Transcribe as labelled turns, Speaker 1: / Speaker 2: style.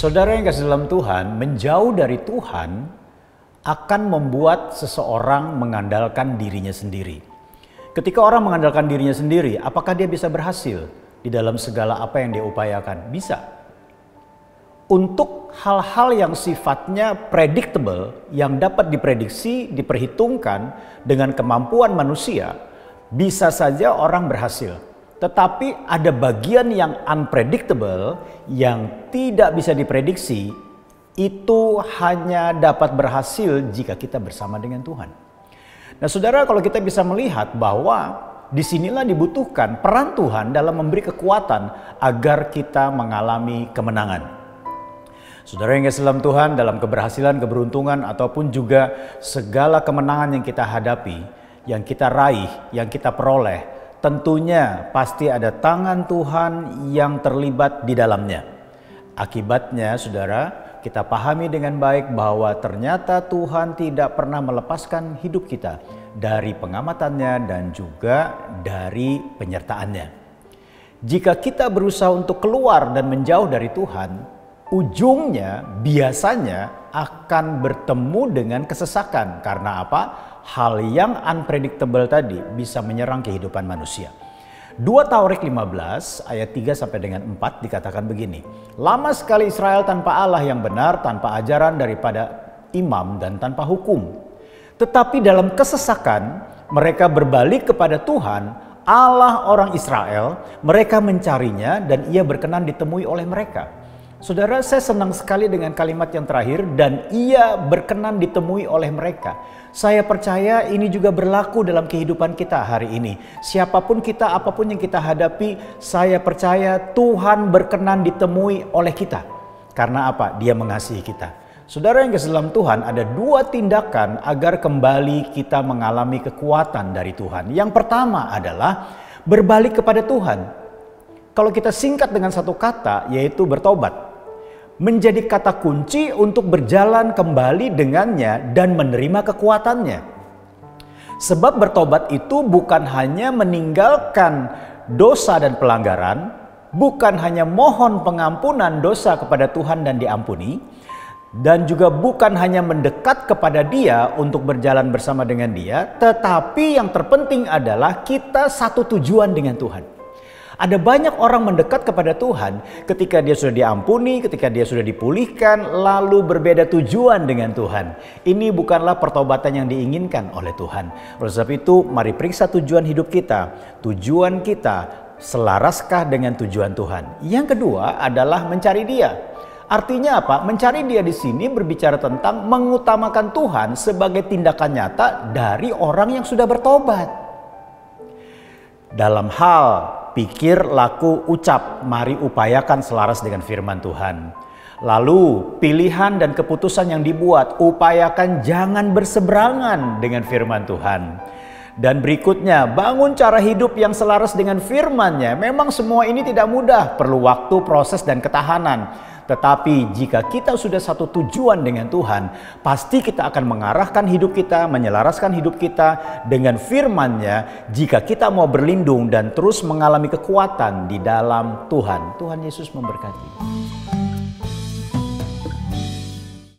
Speaker 1: Saudara yang kasih dalam Tuhan, menjauh dari Tuhan akan membuat seseorang mengandalkan dirinya sendiri. Ketika orang mengandalkan dirinya sendiri, apakah dia bisa berhasil di dalam segala apa yang dia upayakan? Bisa. Untuk hal-hal yang sifatnya predictable, yang dapat diprediksi, diperhitungkan dengan kemampuan manusia, bisa saja orang berhasil. Tetapi ada bagian yang unpredictable, yang tidak bisa diprediksi, itu hanya dapat berhasil jika kita bersama dengan Tuhan. Nah saudara, kalau kita bisa melihat bahwa disinilah dibutuhkan peran Tuhan dalam memberi kekuatan agar kita mengalami kemenangan. Saudara yang kasih dalam Tuhan, dalam keberhasilan, keberuntungan, ataupun juga segala kemenangan yang kita hadapi, yang kita raih, yang kita peroleh, tentunya pasti ada tangan Tuhan yang terlibat di dalamnya. Akibatnya saudara, kita pahami dengan baik bahwa ternyata Tuhan tidak pernah melepaskan hidup kita dari pengamatannya dan juga dari penyertaannya. Jika kita berusaha untuk keluar dan menjauh dari Tuhan, ujungnya biasanya akan bertemu dengan kesesakan. Karena apa? Hal yang unpredictable tadi bisa menyerang kehidupan manusia. 2 Tawarik 15 ayat 3 sampai dengan 4 dikatakan begini. Lama sekali Israel tanpa Allah yang benar, tanpa ajaran daripada imam dan tanpa hukum. Tetapi dalam kesesakan mereka berbalik kepada Tuhan, Allah orang Israel. Mereka mencarinya dan ia berkenan ditemui oleh mereka. Saudara, saya senang sekali dengan kalimat yang terakhir, dan ia berkenan ditemui oleh mereka. Saya percaya ini juga berlaku dalam kehidupan kita hari ini. Siapapun kita, apapun yang kita hadapi, saya percaya Tuhan berkenan ditemui oleh kita. Karena apa? Dia mengasihi kita. Saudara yang kasih dalam Tuhan, ada 2 tindakan agar kembali kita mengalami kekuatan dari Tuhan. Yang pertama adalah berbalik kepada Tuhan. Kalau kita singkat dengan satu kata, yaitu bertobat. Menjadi kata kunci untuk berjalan kembali dengannya dan menerima kekuatannya. Sebab bertobat itu bukan hanya meninggalkan dosa dan pelanggaran, bukan hanya mohon pengampunan dosa kepada Tuhan dan diampuni, dan juga bukan hanya mendekat kepada Dia untuk berjalan bersama dengan Dia, tetapi yang terpenting adalah kita satu tujuan dengan Tuhan. Ada banyak orang mendekat kepada Tuhan ketika dia sudah diampuni, ketika dia sudah dipulihkan, lalu berbeda tujuan dengan Tuhan. Ini bukanlah pertobatan yang diinginkan oleh Tuhan. Oleh sebab itu, mari periksa tujuan hidup kita. Tujuan kita selaraskah dengan tujuan Tuhan? Yang kedua adalah mencari Dia. Artinya apa? Mencari Dia di sini berbicara tentang mengutamakan Tuhan sebagai tindakan nyata dari orang yang sudah bertobat. Dalam hal pikir, laku, ucap, mari upayakan selaras dengan firman Tuhan. Lalu pilihan dan keputusan yang dibuat, upayakan jangan berseberangan dengan firman Tuhan. Dan berikutnya, bangun cara hidup yang selaras dengan firman-Nya. Memang semua ini tidak mudah, perlu waktu, proses, dan ketahanan. Tetapi jika kita sudah satu tujuan dengan Tuhan, pasti kita akan mengarahkan hidup kita, menyelaraskan hidup kita dengan firman-Nya jika kita mau berlindung dan terus mengalami kekuatan di dalam Tuhan. Tuhan Yesus memberkati.